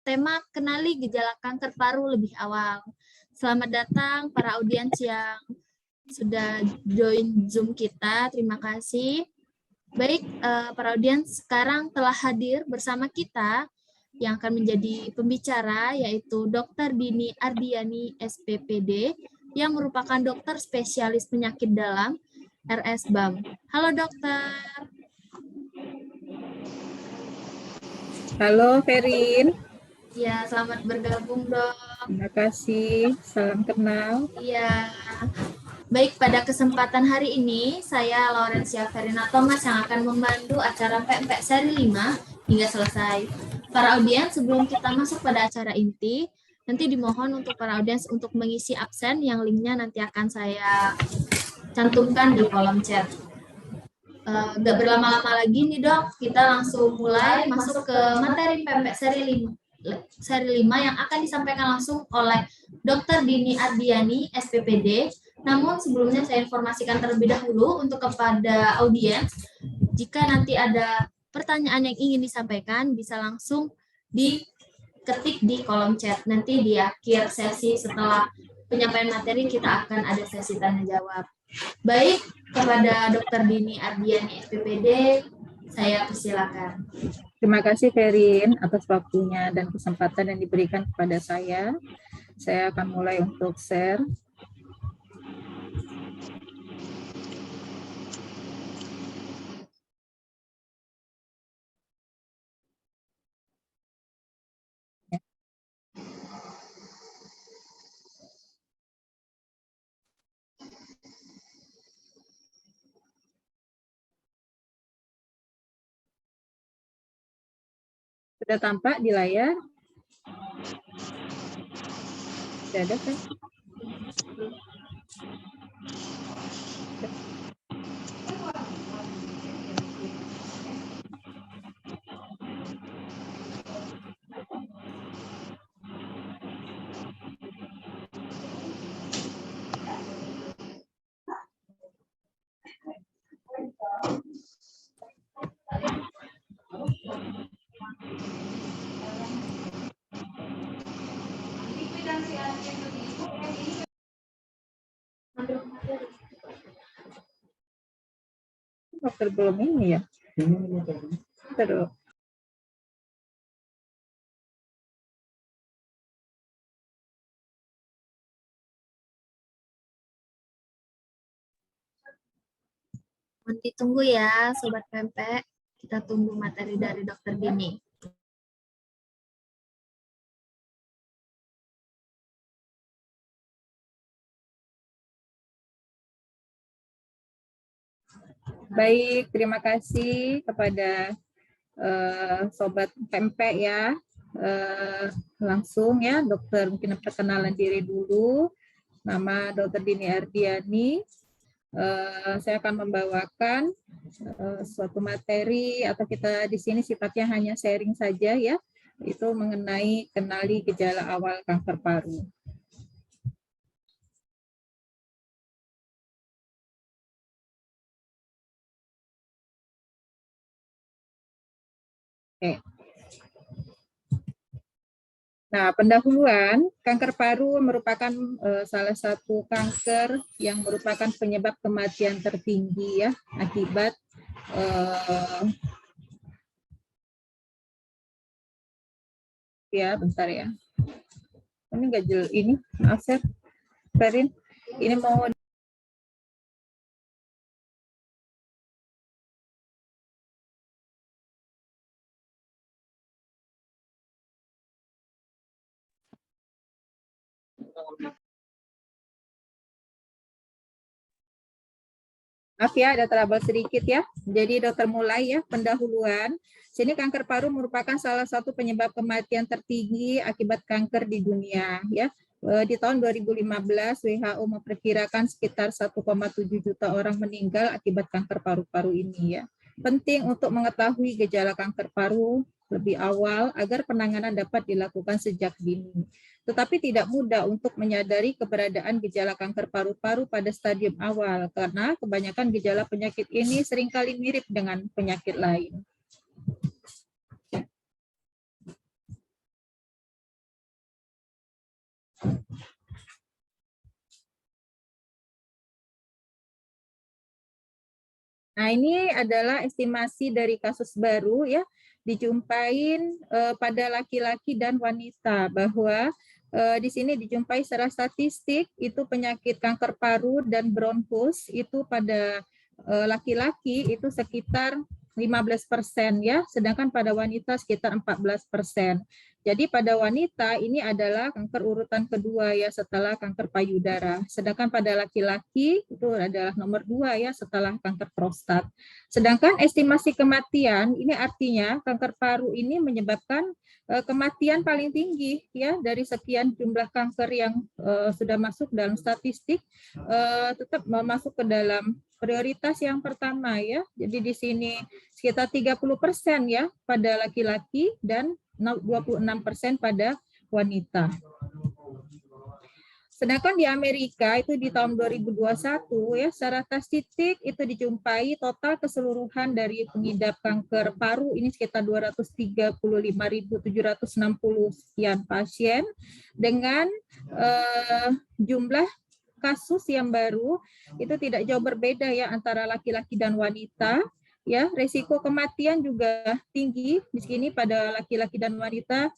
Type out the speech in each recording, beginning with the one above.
tema kenali gejala kanker paru lebih awal. Selamat datang para audiens yang sudah join Zoom kita, terima kasih. Baik, para audiens sekarang telah hadir bersama kita yang akan menjadi pembicara, yaitu Dr. Dini Ardiani, SPPD, yang merupakan dokter spesialis penyakit dalam RS-BAM. Halo dokter. Halo Ferin. Ya, selamat bergabung dok. Terima kasih, salam kenal. Iya. Baik, pada kesempatan hari ini, saya Laurencia Verina Thomas yang akan memandu acara PMP seri 5 hingga selesai. Para audiens, sebelum kita masuk pada acara inti, nanti dimohon untuk para audiens untuk mengisi absen yang linknya nanti akan saya cantumkan di kolom chat. Gak berlama-lama lagi nih dok, kita langsung mulai masuk ke materi PMP seri 5 yang akan disampaikan langsung oleh Dr. Dini Ardiani, SPPD. Namun sebelumnya saya informasikan terlebih dahulu untuk kepada audiens, jika nanti ada pertanyaan yang ingin disampaikan, bisa langsung diketik di kolom chat. Nanti di akhir sesi setelah penyampaian materi kita akan ada sesi tanya jawab. Baik, kepada Dr. Dini Ardiani, SPPD, saya persilakan. Terima kasih Ferin atas waktunya dan kesempatan yang diberikan kepada saya. Saya akan mulai untuk share. Sudah tampak di layar? Sudah ada kan? Dokter belum ini ya? Terus. Nanti tunggu ya, Sobat PMP. Kita tunggu materi dari Dr. Dini. Baik, terima kasih kepada Sobat PMP ya. Langsung ya, dokter mungkin perkenalan diri dulu. Nama Dr. Dini Ardiani. Saya akan membawakan suatu materi atau kita di sini sifatnya hanya sharing saja ya, itu mengenai kenali gejala awal kanker paru. Oke. Nah, pendahuluan, kanker paru merupakan salah satu kanker yang merupakan penyebab kematian tertinggi ya akibat ya bentar ya. Ini nggak jelas ini, maaf ya, Ferin. Ini mau maaf ya, ada trouble sedikit ya. Jadi dokter mulai ya, pendahuluan. Sini kanker paru merupakan salah satu penyebab kematian tertinggi akibat kanker di dunia ya. Di tahun 2015 WHO memperkirakan sekitar 1,7 juta orang meninggal akibat kanker paru-paru ini ya. Penting untuk mengetahui gejala kanker paru lebih awal agar penanganan dapat dilakukan sejak dini. Tetapi tidak mudah untuk menyadari keberadaan gejala kanker paru-paru pada stadium awal karena kebanyakan gejala penyakit ini seringkali mirip dengan penyakit lain. Nah, ini adalah estimasi dari kasus baru ya, dijumpain pada laki-laki dan wanita, bahwa di sini dijumpai secara statistik itu penyakit kanker paru dan bronkus itu pada laki-laki itu sekitar 15% ya, sedangkan pada wanita sekitar 14%. Jadi pada wanita ini adalah kanker urutan kedua ya setelah kanker payudara. Sedangkan pada laki-laki itu adalah nomor 2 ya setelah kanker prostat. Sedangkan estimasi kematian ini artinya kanker paru ini menyebabkan kematian paling tinggi ya dari sekian jumlah kanker yang sudah masuk dalam statistik, tetap masuk ke dalam prioritas yang pertama ya. Jadi di sini sekitar 30% ya pada laki-laki dan 26% pada wanita. Sedangkan di Amerika itu di tahun 2021 ya secara statistik itu dijumpai total keseluruhan dari pengidap kanker paru ini sekitar 235.760 sekian pasien dengan jumlah kasus yang baru itu tidak jauh berbeda ya antara laki-laki dan wanita. Ya, resiko kematian juga tinggi di sini pada laki-laki dan wanita,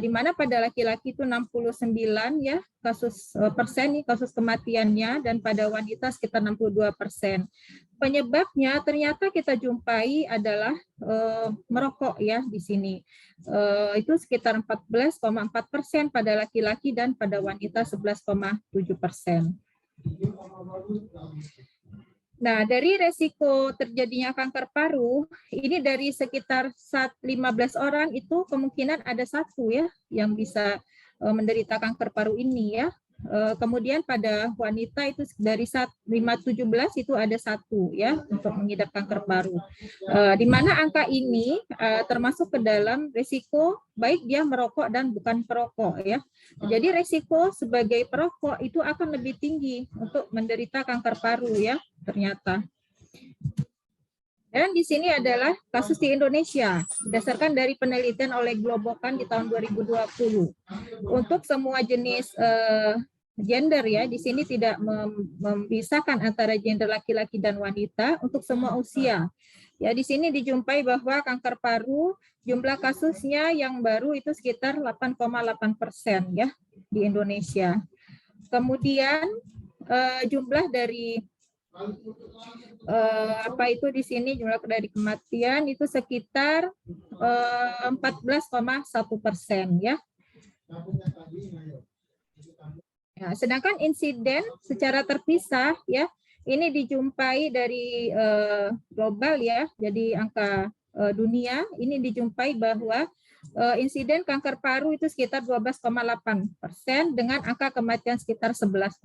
di mana pada laki-laki itu 69 ya kasus persen nih kasus kematiannya, dan pada wanita sekitar 62%. Penyebabnya ternyata kita jumpai adalah merokok ya di sini. Itu sekitar 14,4% pada laki-laki dan pada wanita 11,7%. Nah, dari resiko terjadinya kanker paru, ini dari sekitar 15 orang itu kemungkinan ada satu ya yang bisa menderita kanker paru ini ya. Kemudian pada wanita itu dari 517 itu ada satu ya untuk mengidap kanker paru. Di mana angka ini termasuk ke dalam risiko baik dia merokok dan bukan perokok ya. Jadi risiko sebagai perokok itu akan lebih tinggi untuk menderita kanker paru ya ternyata. Dan di sini adalah kasus di Indonesia, berdasarkan dari penelitian oleh Globokan di tahun 2020. Untuk semua jenis gender ya, di sini tidak memisahkan antara gender laki-laki dan wanita untuk semua usia. Ya, di sini dijumpai bahwa kanker paru jumlah kasusnya yang baru itu sekitar 8,8% ya di Indonesia. Kemudian jumlah dari apa itu di sini jumlah dari kematian itu sekitar 14,1% ya. Ya, sedangkan insiden secara terpisah ya ini dijumpai dari global ya, jadi angka dunia ini dijumpai bahwa insiden kanker paru itu sekitar 12,8% dengan angka kematian sekitar 11,4%.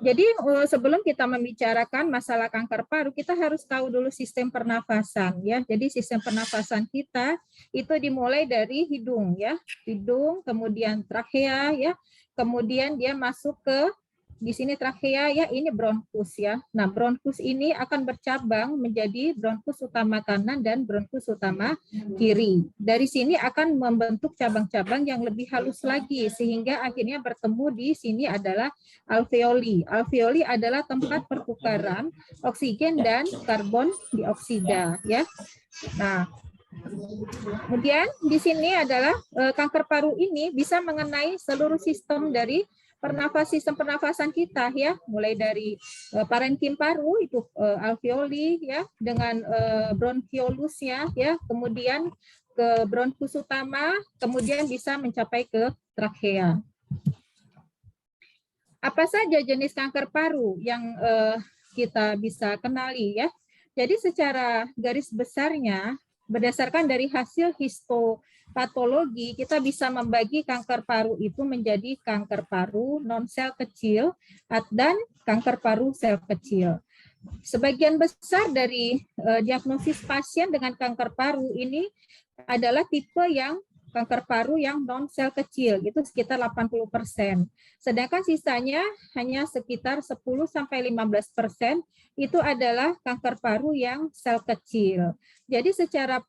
Jadi sebelum kita membicarakan masalah kanker paru, kita harus tahu dulu sistem pernafasan ya. Jadi sistem pernafasan kita itu dimulai dari hidung ya, hidung, kemudian trakea ya, kemudian dia masuk ke di sini trakea ya, ini bronkus ya. Nah, bronkus ini akan bercabang menjadi bronkus utama kanan dan bronkus utama kiri. Dari sini akan membentuk cabang-cabang yang lebih halus lagi sehingga akhirnya bertemu di sini adalah alveoli. Alveoli adalah tempat pertukaran oksigen dan karbon dioksida ya. Nah, kemudian di sini adalah kanker paru ini bisa mengenai seluruh sistem dari sistem pernafasan kita ya, mulai dari parenkim paru itu alveoli ya dengan bronchiolusnya ya, kemudian ke bronkus utama, kemudian bisa mencapai ke trakea. Apa saja jenis kanker paru yang kita bisa kenali ya? Jadi secara garis besarnya berdasarkan dari hasil histopatologi, kita bisa membagi kanker paru itu menjadi kanker paru non-sel kecil dan kanker paru sel kecil. Sebagian besar dari diagnosis pasien dengan kanker paru ini adalah tipe yang kanker paru yang non-sel kecil, itu sekitar 80%. Sedangkan sisanya hanya sekitar 10-15% itu adalah kanker paru yang sel kecil. Jadi secara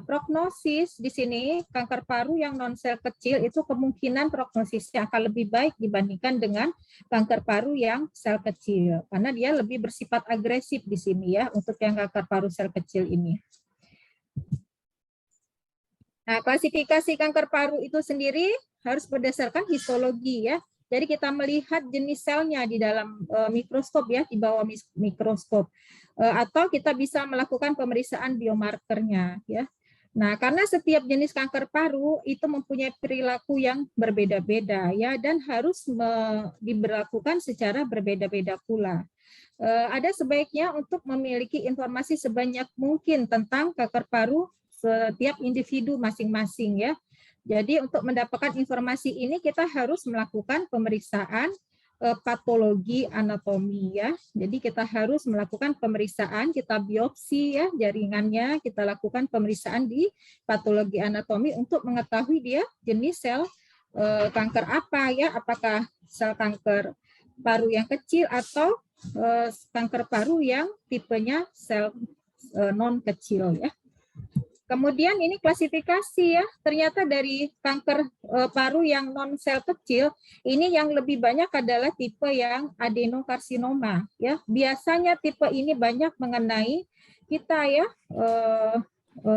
prognosis di sini kanker paru yang non sel kecil itu kemungkinan prognosisnya akan lebih baik dibandingkan dengan kanker paru yang sel kecil karena dia lebih bersifat agresif di sini ya untuk yang kanker paru sel kecil ini. Nah, klasifikasi kanker paru itu sendiri harus berdasarkan histologi ya. Jadi kita melihat jenis selnya di dalam mikroskop ya, di bawah mikroskop. Atau kita bisa melakukan pemeriksaan biomarkernya ya. Nah, karena setiap jenis kanker paru itu mempunyai perilaku yang berbeda-beda ya dan harus diberlakukan secara berbeda-beda pula. Ada sebaiknya untuk memiliki informasi sebanyak mungkin tentang kanker paru setiap individu masing-masing ya. Jadi untuk mendapatkan informasi ini kita harus melakukan pemeriksaan patologi anatomi ya. Jadi kita harus melakukan pemeriksaan, kita biopsi ya jaringannya, kita lakukan pemeriksaan di patologi anatomi untuk mengetahui dia jenis sel kanker apa ya, apakah sel kanker paru yang kecil atau kanker paru yang tipenya sel non kecil ya. Kemudian ini klasifikasi ya, ternyata dari kanker paru yang non sel kecil, ini yang lebih banyak adalah tipe yang adenokarsinoma ya. Biasanya tipe ini banyak mengenai kita ya,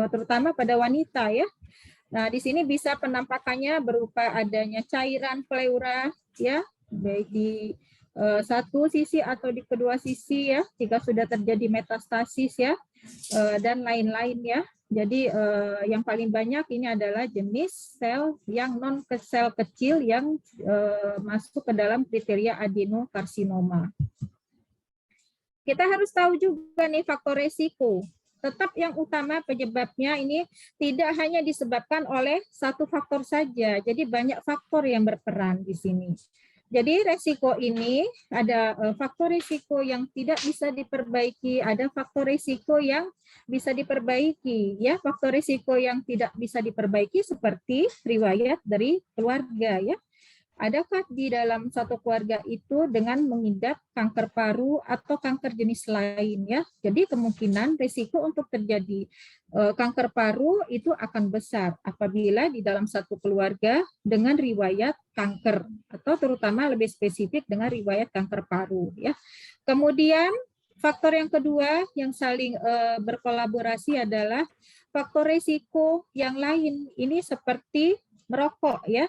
terutama pada wanita ya. Nah, di sini bisa penampakannya berupa adanya cairan pleura ya, baik di satu sisi atau di kedua sisi ya, jika sudah terjadi metastasis ya, dan lain-lain ya. Jadi yang paling banyak ini adalah jenis sel yang non sel kecil yang masuk ke dalam kriteria adenokarsinoma. Kita harus tahu juga nih faktor resiko. Tetap yang utama penyebabnya ini tidak hanya disebabkan oleh satu faktor saja. Jadi banyak faktor yang berperan di sini. Jadi resiko ini ada faktor risiko yang tidak bisa diperbaiki, ada faktor risiko yang bisa diperbaiki. Ya, faktor risiko yang tidak bisa diperbaiki seperti riwayat dari keluarga ya. Adakah di dalam satu keluarga itu dengan mengidap kanker paru atau kanker jenis lain ya. Jadi kemungkinan risiko untuk terjadi kanker paru itu akan besar apabila di dalam satu keluarga dengan riwayat kanker atau terutama lebih spesifik dengan riwayat kanker paru ya. Kemudian faktor yang kedua yang saling berkolaborasi adalah faktor risiko yang lain. Ini seperti merokok ya.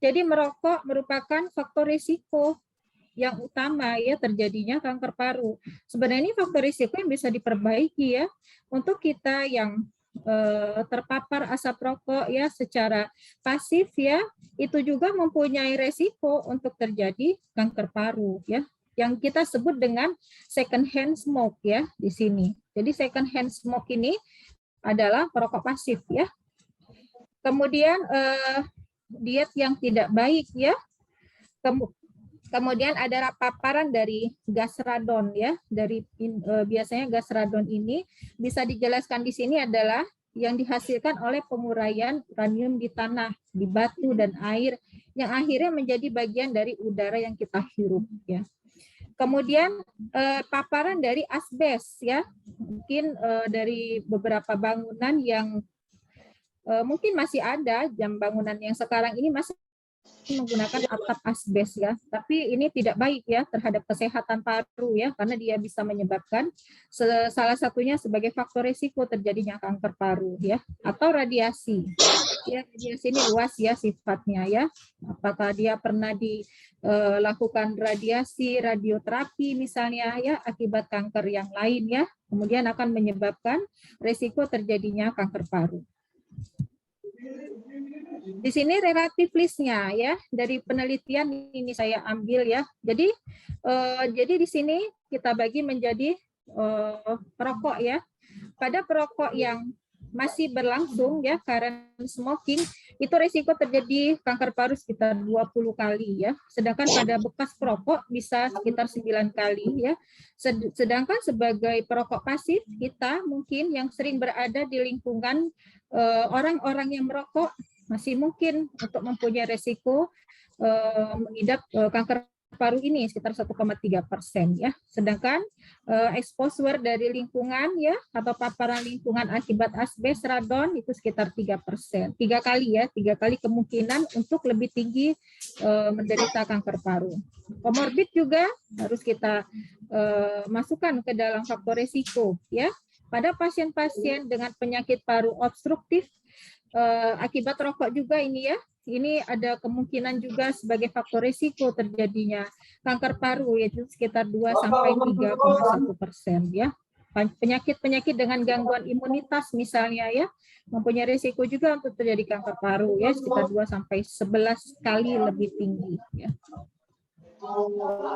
Jadi merokok merupakan faktor risiko yang utama ya terjadinya kanker paru. Sebenarnya ini faktor risiko yang bisa diperbaiki ya untuk kita yang terpapar asap rokok ya secara pasif ya itu juga mempunyai resiko untuk terjadi kanker paru ya yang kita sebut dengan second hand smoke ya di sini. Jadi second hand smoke ini adalah perokok pasif ya. Kemudian diet yang tidak baik ya. Kemudian ada paparan dari gas radon ya. Dari biasanya gas radon ini bisa dijelaskan di sini adalah yang dihasilkan oleh penguraian uranium di tanah, di batu dan air yang akhirnya menjadi bagian dari udara yang kita hirup ya. Kemudian paparan dari asbes ya. Mungkin dari beberapa bangunan yang mungkin masih ada jam bangunan yang sekarang ini masih menggunakan atap asbes ya, tapi ini tidak baik ya terhadap kesehatan paru ya, karena dia bisa menyebabkan salah satunya sebagai faktor risiko terjadinya kanker paru ya, atau radiasi. Ya, radiasi ini luas ya sifatnya ya. Apakah dia pernah dilakukan radiasi, radioterapi misalnya ya akibat kanker yang lain ya, kemudian akan menyebabkan risiko terjadinya kanker paru. Di sini relatif listnya ya dari penelitian ini saya ambil ya. Jadi di sini kita bagi menjadi perokok ya. Pada perokok yang masih berlangsung ya current smoking itu risiko terjadi kanker paru sekitar 20 kali ya. Sedangkan pada bekas perokok bisa sekitar 9 kali ya. Sedangkan sebagai perokok pasif kita mungkin yang sering berada di lingkungan orang-orang yang merokok masih mungkin untuk mempunyai risiko mengidap kanker paru ini sekitar 1,3% ya. Sedangkan exposure dari lingkungan ya atau paparan lingkungan akibat asbes radon itu sekitar 3%. 3 kali ya, 3 kali kemungkinan untuk lebih tinggi menderita kanker paru. Komorbid juga harus kita masukkan ke dalam faktor resiko ya. Pada pasien-pasien dengan penyakit paru obstruktif akibat rokok juga ini ya. Ini ada kemungkinan juga sebagai faktor risiko terjadinya kanker paru, yaitu sekitar 2-3,1% ya. Penyakit-penyakit dengan gangguan imunitas misalnya ya, mempunyai risiko juga untuk terjadi kanker paru ya, sekitar 2-11 kali lebih tinggi ya.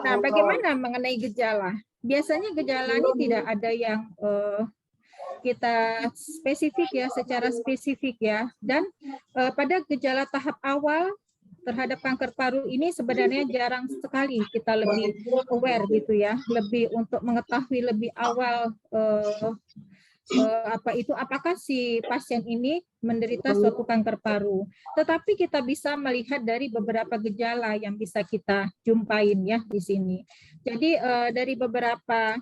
Nah, bagaimana mengenai gejala? Biasanya gejala ini tidak ada yang kita spesifik ya, secara spesifik ya. Dan pada gejala tahap awal terhadap kanker paru ini sebenarnya jarang sekali kita lebih aware gitu ya, lebih untuk mengetahui lebih awal apakah si pasien ini menderita suatu kanker paru. Tetapi kita bisa melihat dari beberapa gejala yang bisa kita jumpain ya di sini. Jadi dari beberapa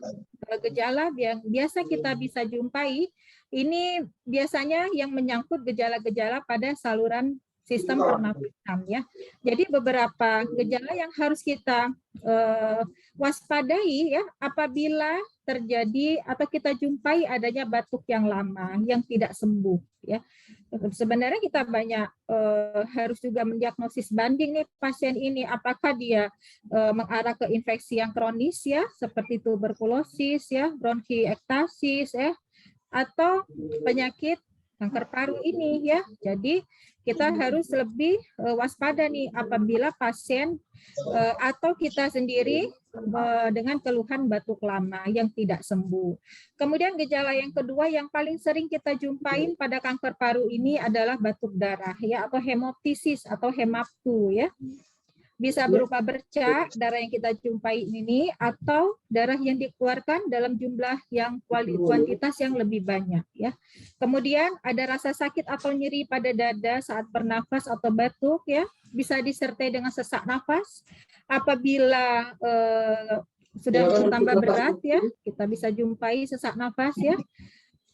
gejala yang biasa kita bisa jumpai, ini biasanya yang menyangkut gejala-gejala pada saluran sistem pernapasan ya. Jadi beberapa gejala yang harus kita waspadai ya apabila terjadi atau kita jumpai adanya batuk yang lama yang tidak sembuh ya. Sebenarnya kita banyak harus juga mendiagnosis banding nih pasien ini, apakah dia mengarah ke infeksi yang kronis ya seperti tuberkulosis ya, bronkiektasis ya, atau penyakit kanker paru ini ya. Jadi kita harus lebih waspada nih apabila pasien atau kita sendiri dengan keluhan batuk lama yang tidak sembuh. Kemudian gejala yang kedua yang paling sering kita jumpain pada kanker paru ini adalah batuk darah ya, atau hemoptisis atau hemaptu ya. Bisa berupa bercak darah yang kita jumpai ini atau darah yang dikeluarkan dalam jumlah yang kuantitas yang lebih banyak ya. Kemudian ada rasa sakit atau nyeri pada dada saat bernafas atau batuk ya, bisa disertai dengan sesak nafas. Apabila sudah bertambah berat ya, kita bisa jumpai sesak nafas ya.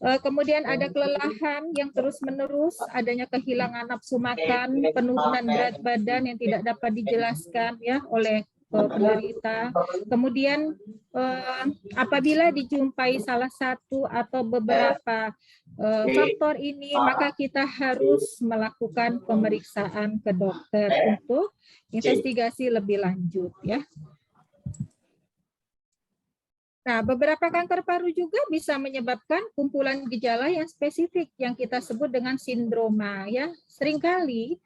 Kemudian ada kelelahan yang terus-menerus, adanya kehilangan nafsu makan, penurunan berat badan yang tidak dapat dijelaskan ya oleh penderita. Kemudian apabila dijumpai salah satu atau beberapa faktor ini, maka kita harus melakukan pemeriksaan ke dokter untuk investigasi lebih lanjut ya. Nah, beberapa kanker paru juga bisa menyebabkan kumpulan gejala yang spesifik yang kita sebut dengan sindroma ya. Seringkali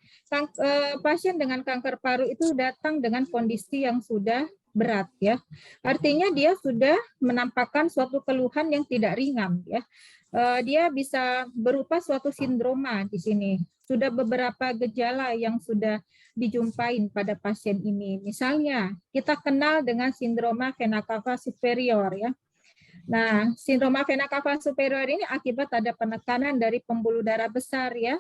pasien dengan kanker paru itu datang dengan kondisi yang sudah berat ya. Artinya dia sudah menampakkan suatu keluhan yang tidak ringan ya. Dia bisa berupa suatu sindroma di sini. Sudah beberapa gejala yang sudah dijumpain pada pasien ini. Misalnya, kita kenal dengan sindroma vena cava superior ya. Nah, sindroma vena cava superior ini akibat ada penekanan dari pembuluh darah besar ya,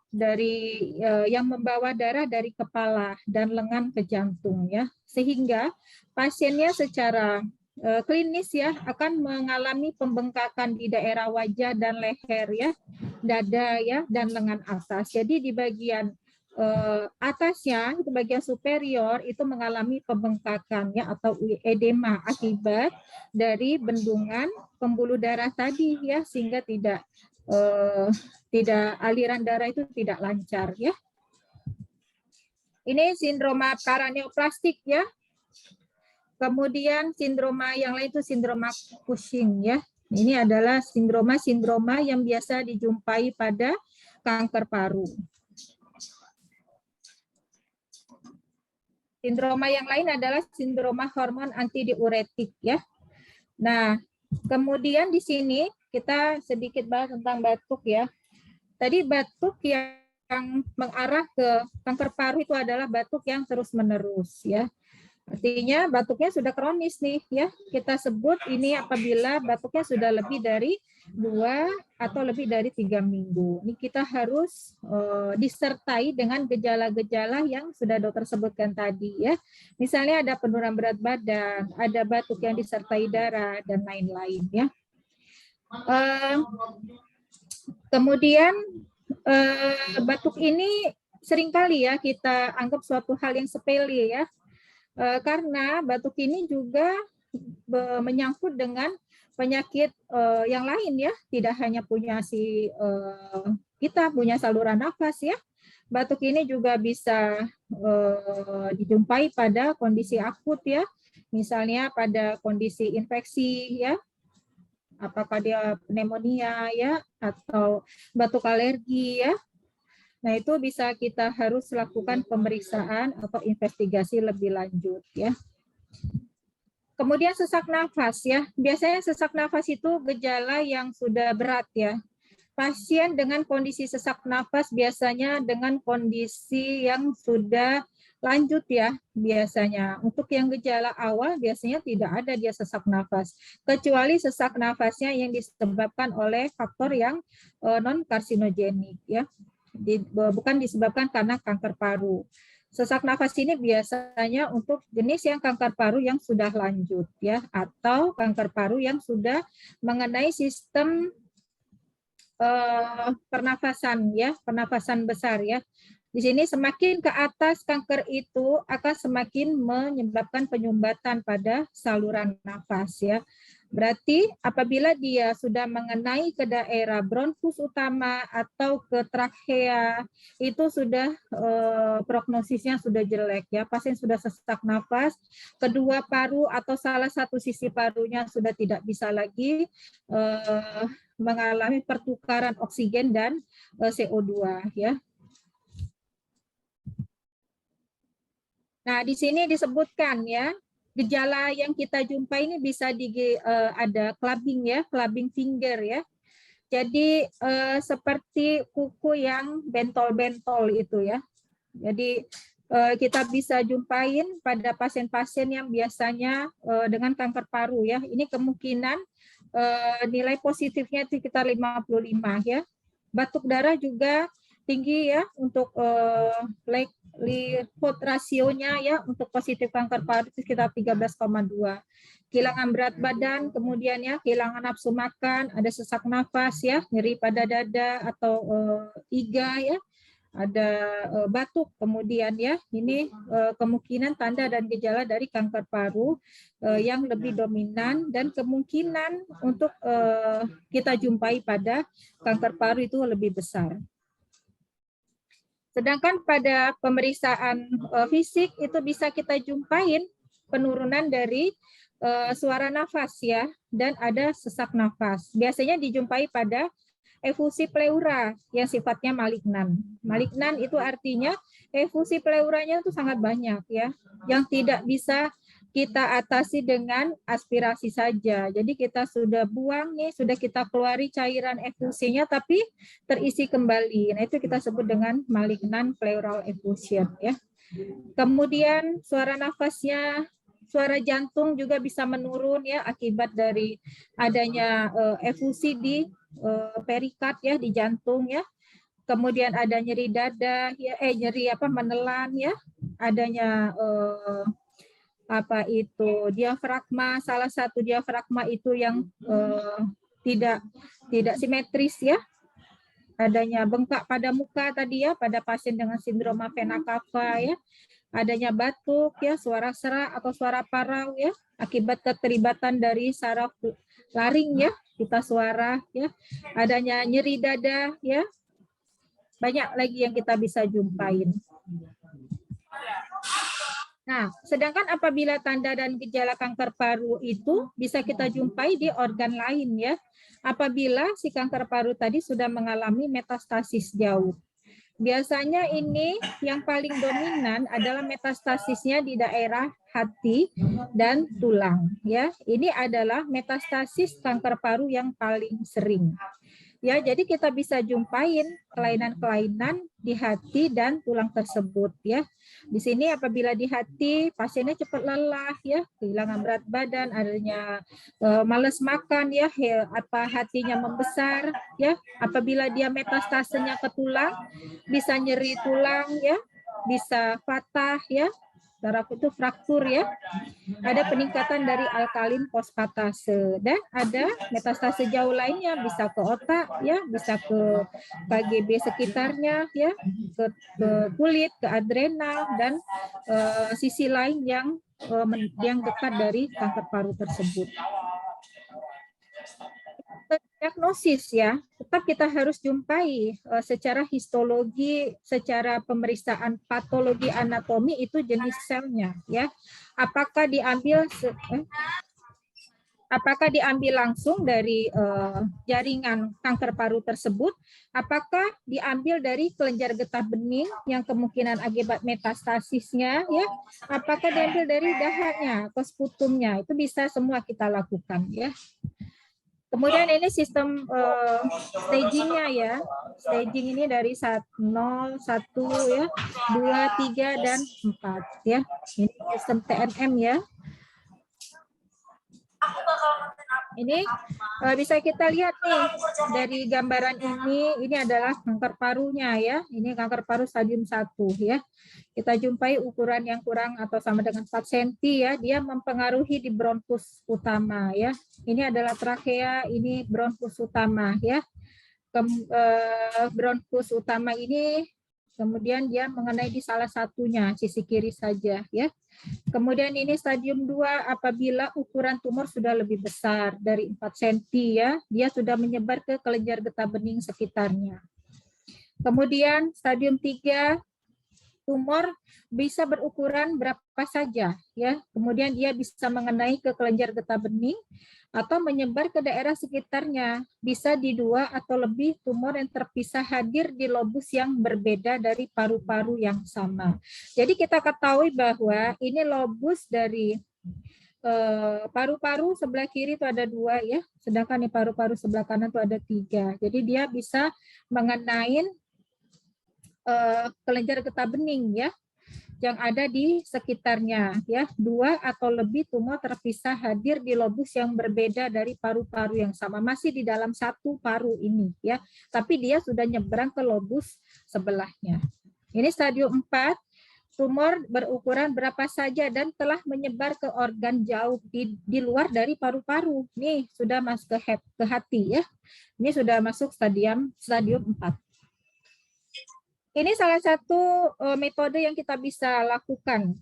dari yang membawa darah dari kepala dan lengan ke jantung ya, sehingga pasiennya secara klinis ya akan mengalami pembengkakan di daerah wajah dan leher ya, dada ya, dan lengan atas. Jadi di bagian atasnya, itu bagian superior itu mengalami pembengkakan ya atau edema akibat dari bendungan pembuluh darah tadi ya, sehingga tidak aliran darah itu tidak lancar ya. Ini sindroma paraneoplastik ya. Kemudian sindroma yang lain itu sindroma Cushing ya. Ini adalah sindroma yang biasa dijumpai pada kanker paru. Sindroma yang lain adalah sindroma hormon antidiuretik ya. Nah, kemudian di sini kita sedikit bahas tentang batuk ya. Tadi batuk yang mengarah ke kanker paru itu adalah batuk yang terus-menerus ya. Artinya batuknya sudah kronis nih ya. Kita sebut ini apabila batuknya sudah lebih dari 2 atau lebih dari 3 minggu. Ini kita harus disertai dengan gejala-gejala yang sudah dokter sebutkan tadi ya. Misalnya ada penurunan berat badan, ada batuk yang disertai darah dan lain-lain ya. Kemudian batuk ini seringkali ya kita anggap suatu hal yang sepele ya. Karena batuk ini juga menyangkut dengan penyakit yang lain ya, tidak hanya punya kita punya saluran nafas ya. Batuk ini juga bisa dijumpai pada kondisi akut ya, misalnya pada kondisi infeksi ya, apakah dia pneumonia ya, atau batuk alergi ya. Nah, itu bisa kita harus lakukan pemeriksaan atau investigasi lebih lanjut ya. Kemudian sesak nafas ya. Biasanya sesak nafas itu gejala yang sudah berat ya. Pasien dengan kondisi sesak nafas biasanya dengan kondisi yang sudah lanjut ya biasanya. Untuk yang gejala awal biasanya tidak ada dia sesak nafas. Kecuali sesak nafasnya yang disebabkan oleh faktor yang non karsinogenik ya. Bukan disebabkan karena kanker paru. Sesak nafas ini biasanya untuk jenis yang kanker paru yang sudah lanjut ya, atau kanker paru yang sudah mengenai sistem pernafasan ya, pernafasan besar ya. Di sini semakin ke atas kanker itu akan semakin menyebabkan penyumbatan pada saluran nafas ya. Berarti apabila dia sudah mengenai ke daerah bronkus utama atau ke trakea, itu sudah prognosisnya sudah jelek ya. Pasien sudah sesak nafas, kedua paru atau salah satu sisi parunya sudah tidak bisa lagi mengalami pertukaran oksigen dan CO2 ya. Nah, di sini disebutkan ya, gejala yang kita jumpai ini bisa ada clubbing ya, clubbing finger ya. Jadi seperti kuku yang bentol-bentol itu ya. Jadi kita bisa jumpain pada pasien-pasien yang biasanya dengan kanker paru ya. Ini kemungkinan nilai positifnya sekitar 55 ya. Batuk darah juga tinggi ya untuk lipid rasionya ya untuk positif kanker paru sekitar 13,2. Kehilangan berat badan, kemudian ya kehilangan nafsu makan, ada sesak nafas ya, nyeri pada dada atau iga ya, ada batuk, kemudian ya ini kemungkinan tanda dan gejala dari kanker paru yang lebih dominan dan kemungkinan untuk kita jumpai pada kanker paru itu lebih besar. Sedangkan pada pemeriksaan fisik itu bisa kita jumpain penurunan dari suara nafas ya, dan ada sesak nafas. Biasanya dijumpai pada efusi pleura yang sifatnya malignan. Malignan itu artinya efusi pleuranya itu sangat banyak ya, yang tidak bisa kita atasi dengan aspirasi saja. Jadi kita sudah buang nih, sudah kita keluari cairan efusinya tapi terisi kembali. Nah, itu kita sebut dengan malignan pleural effusion ya. Kemudian suara nafasnya, suara jantung juga bisa menurun ya akibat dari adanya efusi di perikard ya, di jantung ya. Kemudian ada nyeri dada ya, nyeri menelan ya, adanya diafragma, salah satu diafragma itu yang tidak simetris ya, adanya bengkak pada muka tadi ya pada pasien dengan sindroma vena cava ya, adanya batuk ya, suara serak atau suara parau ya akibat keterlibatan dari saraf laring ya, pita suara ya, adanya nyeri dada ya, banyak lagi yang kita bisa jumpain. Nah, sedangkan apabila tanda dan gejala kanker paru itu bisa kita jumpai di organ lain ya. Apabila si kanker paru tadi sudah mengalami metastasis jauh. Biasanya ini yang paling dominan adalah metastasisnya di daerah hati dan tulang ya. Ini adalah metastasis kanker paru yang paling sering. Ya, jadi kita bisa jumpain kelainan-kelainan di hati dan tulang tersebut ya. Di sini apabila di hati pasiennya cepat lelah ya, kehilangan berat badan, adanya malas makan ya, hatinya membesar ya. Apabila dia metastasenya ke tulang, bisa nyeri tulang ya, bisa patah ya. Saraf itu fraktur ya, ada peningkatan dari alkalin fosfatase dan ada metastase jauh lainnya, bisa ke otak ya, bisa ke KGB sekitarnya ya, ke kulit, ke adrenal dan sisi lain yang dekat dari kanker paru tersebut. Diagnosis ya, tetap kita harus jumpai secara histologi, secara pemeriksaan patologi anatomi itu jenis selnya ya. Apakah diambil langsung dari jaringan kanker paru tersebut, apakah diambil dari kelenjar getah bening yang kemungkinan akibat metastasisnya ya, apakah diambil dari dahanya atau sputumnya, itu bisa semua kita lakukan ya. Kemudian ini sistem stagingnya ya. Staging ini dari 0, 1 ya, 2, 3 dan 4 ya. Ini sistem TNM ya. Ini bisa kita lihat nih dari gambaran ini adalah kanker parunya ya. Ini kanker paru stadium 1 ya. Kita jumpai ukuran yang kurang atau sama dengan 4 cm ya. Dia mempengaruhi di bronkus utama ya. Ini adalah trakea, ini bronkus utama ya. Bronkus utama ini kemudian dia mengenai di salah satunya, sisi kiri saja ya. Kemudian ini stadium 2 apabila ukuran tumor sudah lebih besar dari 4 cm ya, dia sudah menyebar ke kelenjar getah bening sekitarnya. Kemudian stadium 3 tumor bisa berukuran berapa saja ya. Kemudian dia bisa mengenai ke kelenjar getah bening atau menyebar ke daerah sekitarnya. Bisa di 2 atau lebih tumor yang terpisah hadir di lobus yang berbeda dari paru-paru yang sama. Jadi kita ketahui bahwa ini lobus dari paru-paru sebelah kiri itu ada 2 ya, sedangkan di paru-paru sebelah kanan itu ada 3. Jadi dia bisa mengenai kelenjar getah bening ya, yang ada di sekitarnya ya. 2 atau lebih tumor terpisah hadir di lobus yang berbeda dari paru-paru yang sama, masih di dalam satu paru ini ya, tapi dia sudah nyebrang ke lobus sebelahnya. Ini stadium 4, tumor berukuran berapa saja dan telah menyebar ke organ jauh di luar dari paru-paru. Nih sudah masuk ke hati ya. Ini sudah masuk stadium 4. Ini salah satu metode yang kita bisa lakukan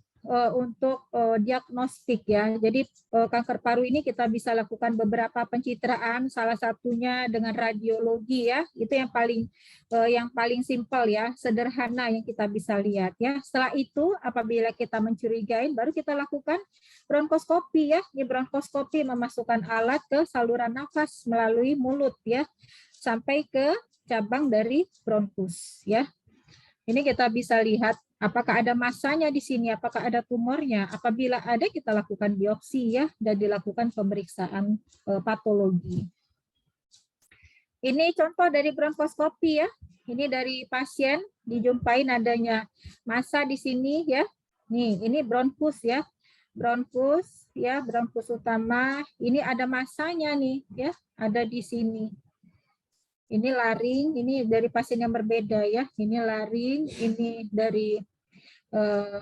untuk diagnostik ya. Jadi kanker paru ini kita bisa lakukan beberapa pencitraan, salah satunya dengan radiologi ya. Itu yang paling simpel ya, sederhana yang kita bisa lihat ya. Setelah itu apabila kita mencurigai, baru kita lakukan bronkoskopi ya. Ini bronkoskopi memasukkan alat ke saluran nafas melalui mulut ya, sampai ke cabang dari bronkus ya. Ini kita bisa lihat apakah ada masanya di sini, apakah ada tumornya. Apabila ada, kita lakukan biopsi ya, dan dilakukan pemeriksaan patologi. Ini contoh dari bronkoskopi ya. Ini dari pasien dijumpain adanya massa di sini ya. Nih, ini bronkus ya. Bronkus ya, bronkus utama. Ini ada massanya nih ya, ada di sini. Ini laring, ini dari pasien yang berbeda ya. Ini laring, ini dari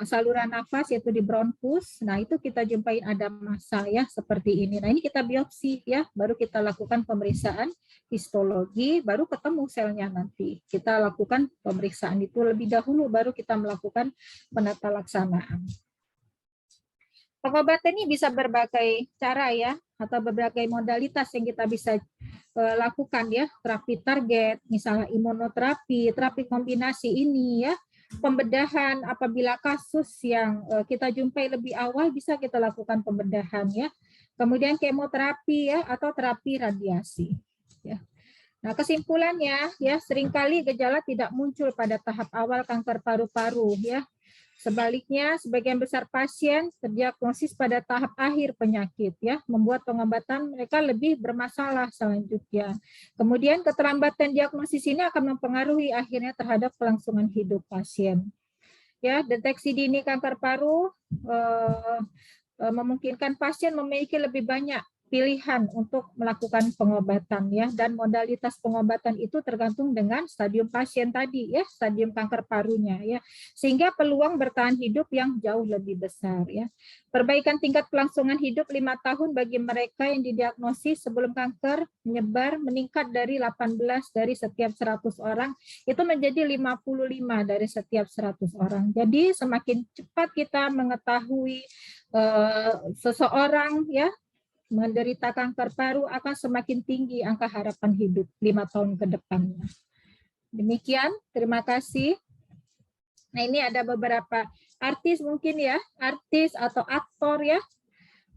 saluran nafas yaitu di bronkus. Nah, itu kita jumpain ada massa ya seperti ini. Nah, ini kita biopsi ya, baru kita lakukan pemeriksaan histologi, baru ketemu selnya nanti. Kita lakukan pemeriksaan itu lebih dahulu, baru kita melakukan penata laksanaan. Pengobatan ini bisa berbagai cara ya, atau berbagai modalitas yang kita bisa lakukan ya, terapi target, misalnya imunoterapi, terapi kombinasi ini ya, pembedahan apabila kasus yang kita jumpai lebih awal bisa kita lakukan pembedahan ya, kemudian kemoterapi ya, atau terapi radiasi ya. Nah, kesimpulannya ya, seringkali gejala tidak muncul pada tahap awal kanker paru-paru ya. Sebaliknya, sebagian besar pasien terdiagnosis pada tahap akhir penyakit, ya, membuat pengobatan mereka lebih bermasalah selanjutnya. Kemudian keterlambatan diagnosis ini akan mempengaruhi akhirnya terhadap kelangsungan hidup pasien. Ya, deteksi dini kanker paru memungkinkan pasien memiliki lebih banyak pilihan untuk melakukan pengobatan, ya, dan modalitas pengobatan itu tergantung dengan stadium pasien tadi, ya, stadium kanker parunya, ya, sehingga peluang bertahan hidup yang jauh lebih besar, ya. Perbaikan tingkat kelangsungan hidup 5 tahun bagi mereka yang didiagnosis sebelum kanker menyebar meningkat dari 18 dari setiap 100 orang itu menjadi 55 dari setiap 100 orang. Jadi semakin cepat kita mengetahui seseorang, ya, menderita kanker paru, akan semakin tinggi angka harapan hidup 5 tahun ke depannya. Demikian, terima kasih. Nah, ini ada beberapa artis mungkin, ya, artis atau aktor, ya,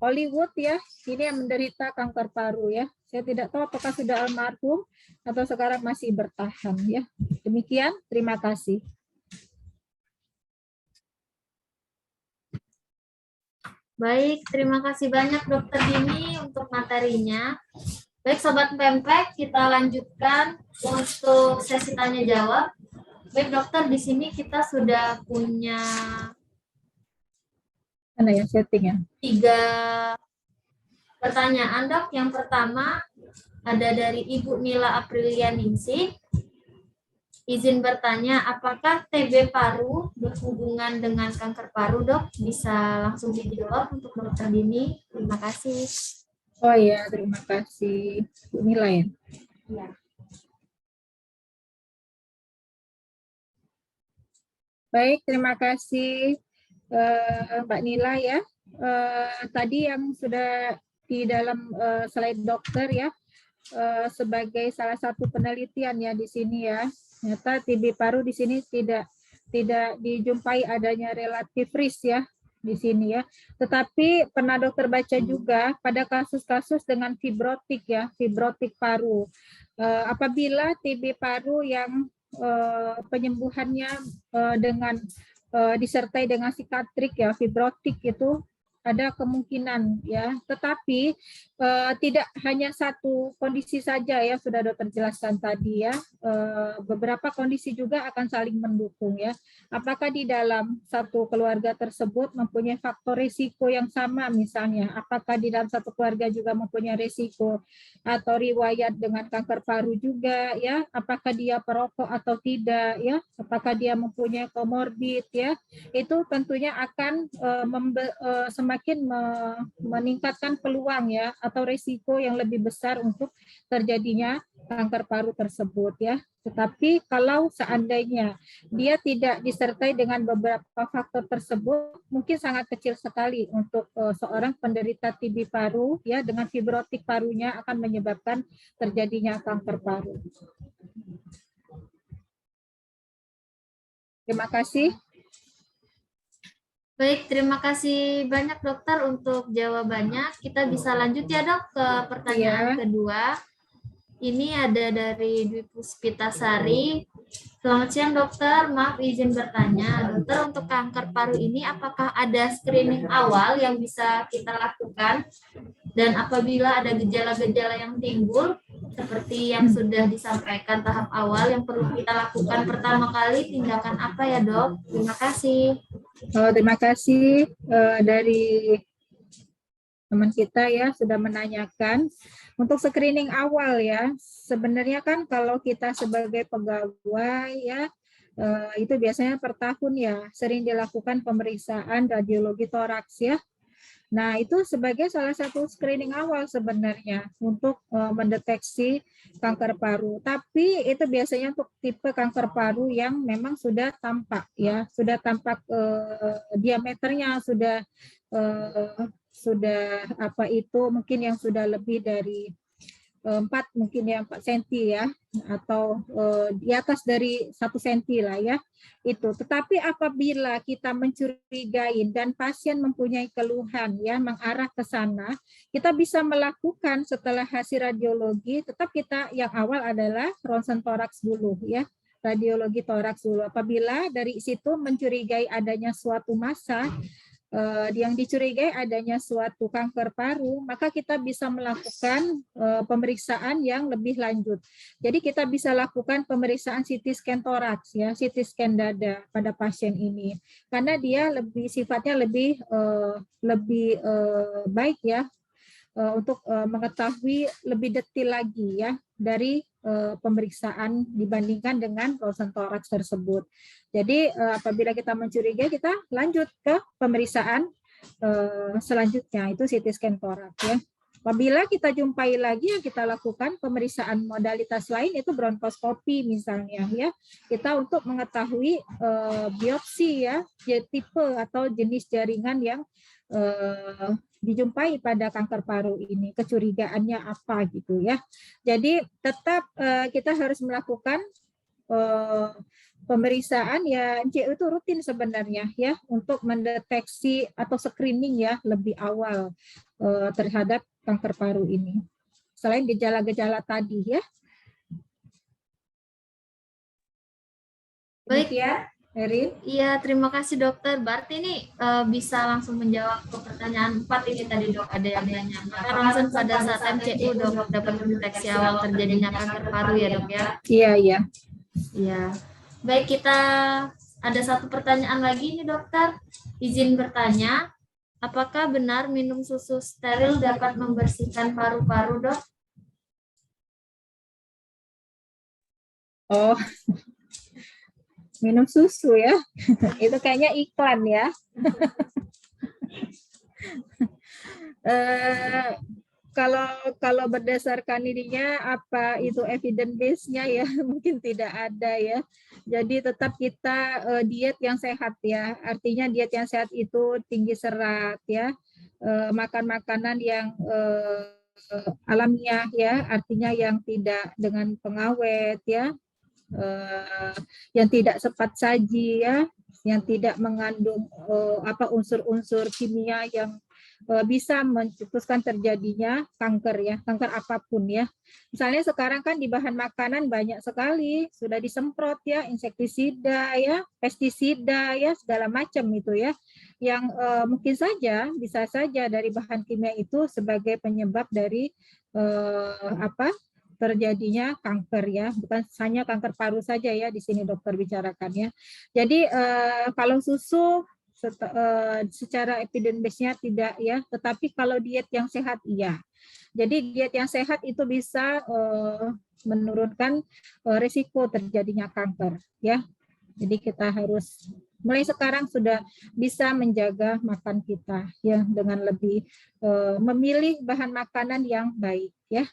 Hollywood, ya, ini yang menderita kanker paru, ya. Saya tidak tahu apakah sudah almarhum atau sekarang masih bertahan, ya. Demikian, terima kasih. Baik, terima kasih banyak Dokter Dini untuk materinya. Baik Sobat Pempek, kita lanjutkan untuk sesi tanya jawab. Baik dokter, di sini kita sudah punya Mana ya settingnya? 3 pertanyaan dok. Yang pertama ada dari Ibu Mila Aprilia Ningsih. Izin bertanya, apakah TB paru berhubungan dengan kanker paru, dok? Bisa langsung dijawab untuk Dokter Dini. Terima kasih. Oh ya, terima kasih. Mila ya. Ya. Baik, terima kasih Mbak Nila, ya. Tadi yang sudah di dalam slide dokter, ya, sebagai salah satu penelitian, ya, di sini, ya. Ternyata TB paru di sini tidak dijumpai adanya relatif risk, ya, di sini, ya. Tetapi pernah dokter baca juga pada kasus-kasus dengan fibrotik, ya, fibrotik paru. Apabila TB paru yang penyembuhannya dengan disertai dengan psikiatrik, ya, fibrotik, itu ada kemungkinan, ya, tetapi tidak hanya satu kondisi saja, ya, sudah dokter jelaskan tadi, ya, beberapa kondisi juga akan saling mendukung, ya. Apakah di dalam satu keluarga tersebut mempunyai faktor risiko yang sama, misalnya apakah di dalam satu keluarga juga mempunyai risiko atau riwayat dengan kanker paru juga, ya, apakah dia perokok atau tidak, ya, apakah dia mempunyai komorbid, ya, itu tentunya akan semakin meningkatkan peluang, ya, atau risiko yang lebih besar untuk terjadinya kanker paru tersebut, ya. Tetapi kalau seandainya dia tidak disertai dengan beberapa faktor tersebut, mungkin sangat kecil sekali untuk seorang penderita TB paru, ya, dengan fibrotik parunya akan menyebabkan terjadinya kanker paru. Terima kasih. Baik, terima kasih banyak dokter untuk jawabannya. Kita bisa lanjut, ya dok, ke pertanyaan kedua. Ini ada dari Dwi Puspitasari. Selamat siang dokter, maaf izin bertanya. Dokter, untuk kanker paru ini apakah ada screening awal yang bisa kita lakukan? Dan apabila ada gejala-gejala yang timbul, seperti yang sudah disampaikan tahap awal, yang perlu kita lakukan pertama kali, tindakan apa ya dok? Terima kasih. Terima kasih dari teman kita, ya, sudah menanyakan. Untuk screening awal, ya, sebenarnya kan kalau kita sebagai pegawai, ya, itu biasanya per tahun, ya, sering dilakukan pemeriksaan radiologi toraks, ya. Nah, itu sebagai salah satu screening awal sebenarnya untuk mendeteksi kanker paru. Tapi itu biasanya untuk tipe kanker paru yang memang sudah tampak, ya, sudah tampak diameternya sudah apa itu mungkin yang sudah lebih dari 4 mungkin ya 4 cm, ya, atau di atas dari 1 cm lah, ya, itu. Tetapi apabila kita mencurigai dan pasien mempunyai keluhan, ya, mengarah ke sana, kita bisa melakukan setelah hasil radiologi, tetap kita yang awal adalah ronsen toraks dulu, ya, radiologi toraks dulu. Apabila dari situ mencurigai adanya suatu massa yang dicurigai adanya suatu kanker paru, maka kita bisa melakukan pemeriksaan yang lebih lanjut. Jadi kita bisa lakukan pemeriksaan CT scan toraks, ya, CT scan dada pada pasien ini, karena dia lebih sifatnya lebih baik ya untuk mengetahui lebih detail lagi ya dari pemeriksaan dibandingkan dengan ronsen toraks tersebut. Jadi apabila kita mencurigai, kita lanjut ke pemeriksaan selanjutnya, itu CT scan toraks ya. Apabila kita jumpai lagi, yang kita lakukan pemeriksaan modalitas lain itu bronkoskopi misalnya ya. Kita untuk mengetahui biopsi ya, tipe atau jenis jaringan yang dijumpai pada kanker paru ini, kecurigaannya apa gitu ya. Jadi tetap kita harus melakukan pemeriksaan ya, MCU itu rutin sebenarnya ya, untuk mendeteksi atau screening ya lebih awal terhadap kanker paru ini. Selain gejala-gejala tadi ya. Baik ya, Erin. Iya, terima kasih dokter. Berarti ini bisa langsung menjawab ke pertanyaan 4 ini tadi dok. Ada yang nanya, apakah ronsen pada saat MCU dok dapat mendeteksi awal terjadinya kanker paru ya dok ya? Iya, iya. Iya. Baik, kita ada satu pertanyaan lagi nih dokter. Izin bertanya, apakah benar minum susu steril dapat membersihkan paru-paru dok? Oh, minum susu ya. Itu kayaknya iklan ya. Kalau berdasarkan ininya apa itu evidence base-nya ya mungkin tidak ada ya. Jadi tetap kita diet yang sehat ya. Artinya diet yang sehat itu tinggi serat ya. Makan makanan yang alamiah ya, artinya yang tidak dengan pengawet ya. Yang tidak cepat saji ya, yang tidak mengandung unsur-unsur kimia yang bisa mencetuskan terjadinya kanker ya, kanker apapun ya. Misalnya sekarang kan di bahan makanan banyak sekali sudah disemprot ya, insektisida ya, pestisida ya, segala macam itu ya, yang mungkin saja bisa saja dari bahan kimia itu sebagai penyebab dari terjadinya kanker ya, bukan hanya kanker paru saja ya di sini dokter bicarakan ya. Jadi kalau susu secara evidence base-nya tidak ya, tetapi kalau diet yang sehat iya. Jadi diet yang sehat itu bisa menurunkan risiko terjadinya kanker ya. Jadi kita harus mulai sekarang sudah bisa menjaga makan kita ya dengan lebih memilih bahan makanan yang baik ya.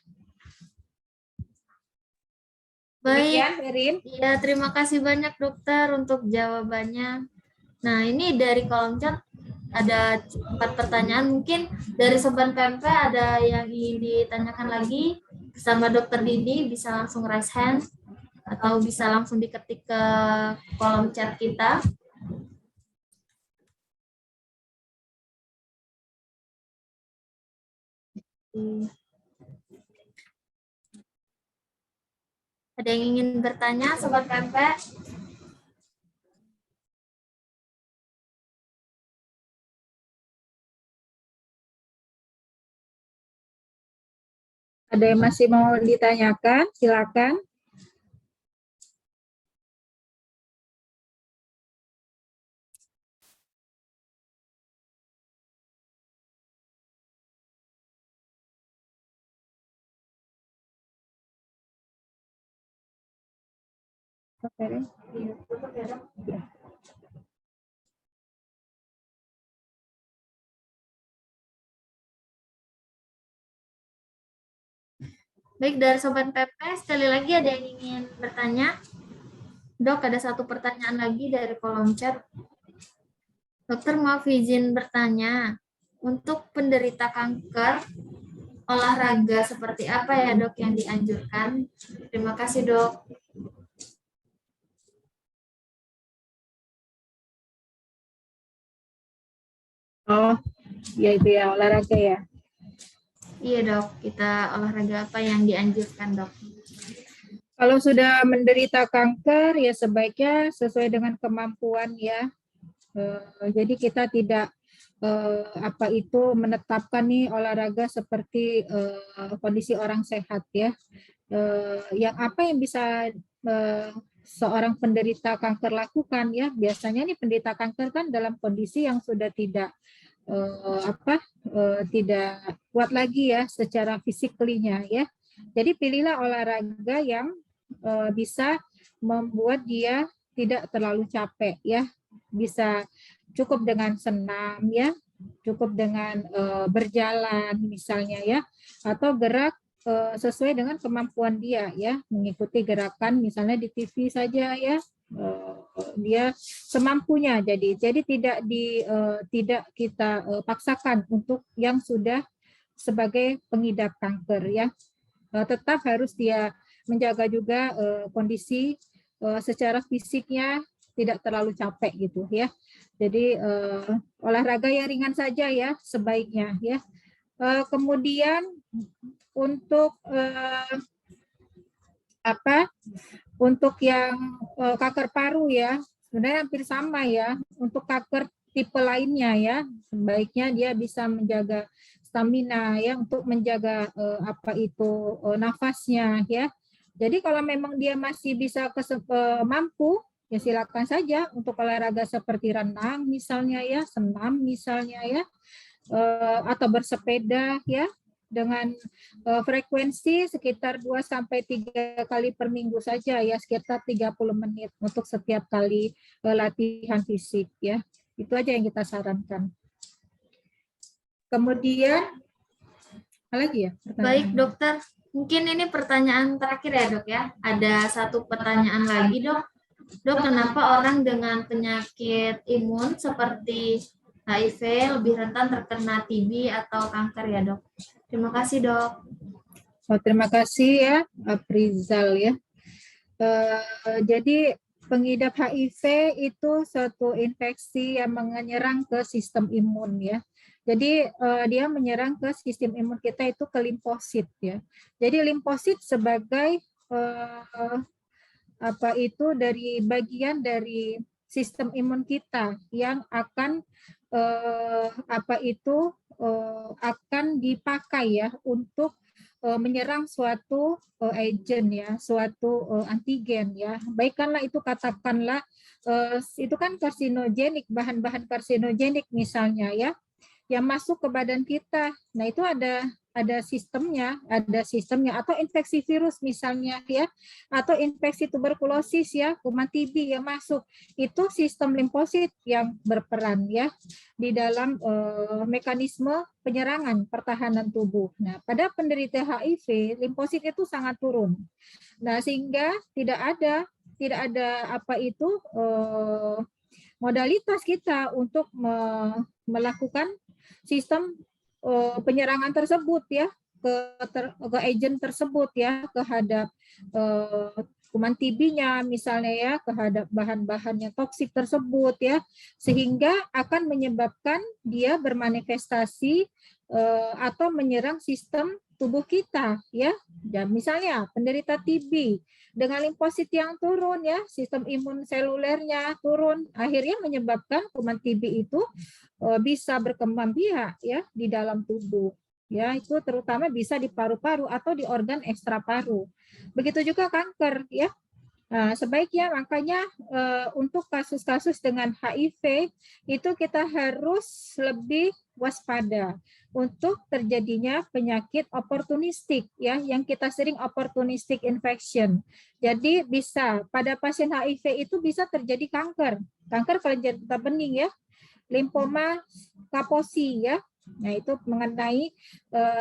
Baik, ya terima kasih banyak dokter untuk jawabannya. Nah, ini dari kolom chat ada 4 pertanyaan. Mungkin dari Sobat PMP ada yang ingin ditanyakan lagi sama Dokter Didi, bisa langsung raise hand atau bisa langsung diketik ke kolom chat kita. Ada yang ingin bertanya, Sobat PMP? Ada yang masih mau ditanyakan? Silakan. Baik, dari Sobat PP, sekali lagi ada yang ingin bertanya? Dok, ada satu pertanyaan lagi dari kolom chat. Dokter, maaf izin bertanya, untuk penderita kanker, olahraga seperti apa ya dok yang dianjurkan? Terima kasih dok. Oh, ya itu ya, olahraga ya. Iya dok, kita olahraga apa yang dianjurkan dok? Kalau sudah menderita kanker ya sebaiknya sesuai dengan kemampuan ya. Jadi kita tidak apa itu menetapkan nih olahraga seperti kondisi orang sehat ya. Yang apa yang bisa seorang penderita kanker lakukan ya, biasanya nih penderita kanker kan dalam kondisi yang sudah tidak tidak kuat lagi ya secara fisiklinya ya. Jadi pilihlah olahraga yang bisa membuat dia tidak terlalu capek ya, bisa cukup dengan senam ya, cukup dengan berjalan misalnya ya, atau gerak sesuai dengan kemampuan dia ya, mengikuti gerakan misalnya di TV saja ya, dia semampunya, jadi tidak kita paksakan untuk yang sudah sebagai pengidap kanker ya. Tetap harus dia menjaga juga kondisi secara fisiknya tidak terlalu capek gitu ya. Jadi olahraga yang ringan saja ya sebaiknya ya. Kemudian untuk untuk yang kanker paru ya, sebenarnya hampir sama ya. Untuk kanker tipe lainnya ya, sebaiknya dia bisa menjaga stamina ya, untuk menjaga nafasnya ya. Jadi kalau memang dia masih bisa mampu, ya silakan saja untuk olahraga seperti renang misalnya ya, senam misalnya ya, atau bersepeda ya, dengan frekuensi sekitar 2-3 kali per minggu saja ya, sekitar 30 menit untuk setiap kali latihan fisik ya. Itu aja yang kita sarankan. Kemudian apa lagi ya? Baik dokter, mungkin ini pertanyaan terakhir ya dok ya. Ada satu pertanyaan lagi dok. Dok, kenapa orang dengan penyakit imun seperti HIV lebih rentan terkena TB atau kanker ya dok? Terima kasih dok. Terima kasih ya, Aprizal ya. Jadi pengidap HIV itu suatu infeksi yang menyerang ke sistem imun ya. Jadi dia menyerang ke sistem imun kita itu ke limfosit ya. Jadi limfosit sebagai dari bagian dari sistem imun kita yang akan akan dipakai ya untuk menyerang suatu agent ya, suatu antigen ya. Baikkanlah itu katakanlah itu kan karsinogenik, bahan-bahan karsinogenik misalnya ya, yang masuk ke badan kita. Nah, itu ada sistemnya atau infeksi virus misalnya ya, atau infeksi tuberkulosis ya, kuman TB yang masuk. Itu sistem limfosit yang berperan ya di dalam mekanisme penyerangan pertahanan tubuh. Nah, pada penderita HIV, limfosit itu sangat turun. Nah, sehingga tidak ada modalitas kita untuk melakukan sistem penyerangan tersebut ya, ke agent tersebut ya, terhadap kuman TB-nya misalnya ya, terhadap bahan-bahan yang toksik tersebut ya, sehingga akan menyebabkan dia bermanifestasi atau menyerang sistem tubuh kita ya. Dan misalnya penderita TB dengan limfosit yang turun ya, sistem imun selulernya turun, akhirnya menyebabkan kuman TB itu bisa berkembang biak ya di dalam tubuh. Ya, itu terutama bisa di paru-paru atau di organ ekstra paru. Begitu juga kanker ya. Nah, sebaiknya makanya untuk kasus-kasus dengan HIV itu kita harus lebih waspada untuk terjadinya penyakit oportunistik ya, yang kita sering opportunistic infection. Jadi bisa pada pasien HIV itu bisa terjadi kanker kelenjar getah bening ya, limfoma Kaposi ya. Nah, itu mengenai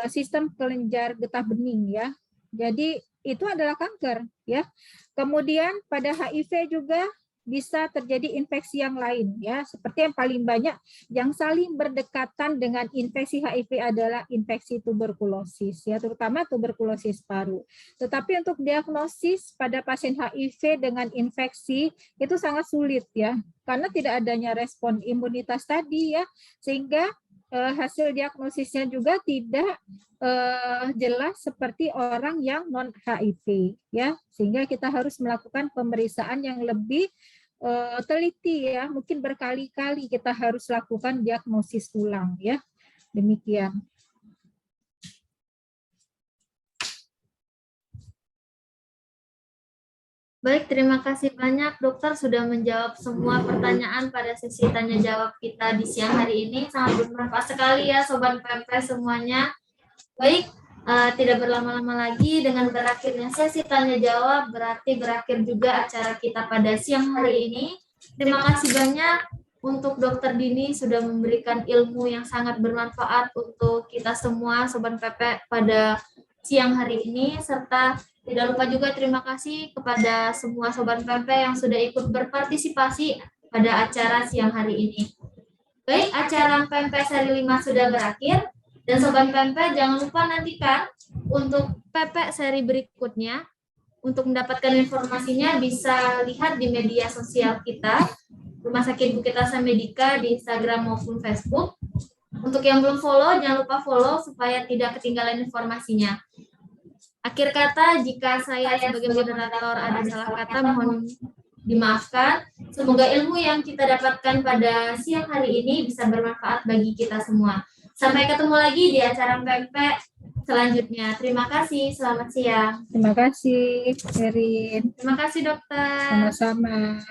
sistem kelenjar getah bening ya. Jadi itu adalah kanker ya. Kemudian pada HIV juga bisa terjadi infeksi yang lain ya, seperti yang paling banyak yang saling berdekatan dengan infeksi HIV adalah infeksi tuberkulosis ya, terutama tuberkulosis paru. Tetapi untuk diagnosis pada pasien HIV dengan infeksi itu sangat sulit ya, karena tidak adanya respon imunitas tadi ya, sehingga hasil diagnosisnya juga tidak jelas seperti orang yang non HIV ya, sehingga kita harus melakukan pemeriksaan yang lebih teliti ya, mungkin berkali-kali kita harus lakukan diagnosis ulang ya. Demikian. Baik, terima kasih banyak dokter sudah menjawab semua pertanyaan pada sesi tanya jawab kita di siang hari ini. Sangat bermanfaat sekali ya Sobat PMP semuanya. Baik, tidak berlama-lama lagi dengan berakhirnya sesi tanya jawab, berarti berakhir juga acara kita pada siang hari ini. Terima kasih banyak untuk Dokter Dini sudah memberikan ilmu yang sangat bermanfaat untuk kita semua Sobat PP pada siang hari ini, serta tidak lupa juga terima kasih kepada semua Sobat PP yang sudah ikut berpartisipasi pada acara siang hari ini. Baik, acara PMP seri 5 sudah berakhir. Dan Sobat PMP jangan lupa nantikan untuk PP seri berikutnya. Untuk mendapatkan informasinya bisa lihat di media sosial kita, Rumah Sakit Bukit Asam Medika di Instagram maupun Facebook. Untuk yang belum follow, jangan lupa follow supaya tidak ketinggalan informasinya. Akhir kata, jika saya sebagai moderator ada salah kata, mohon dimaafkan. Semoga ilmu yang kita dapatkan pada siang hari ini bisa bermanfaat bagi kita semua. Sampai ketemu lagi di acara PMP selanjutnya. Terima kasih, selamat siang. Terima kasih, Erin. Terima kasih, dokter. Sama-sama.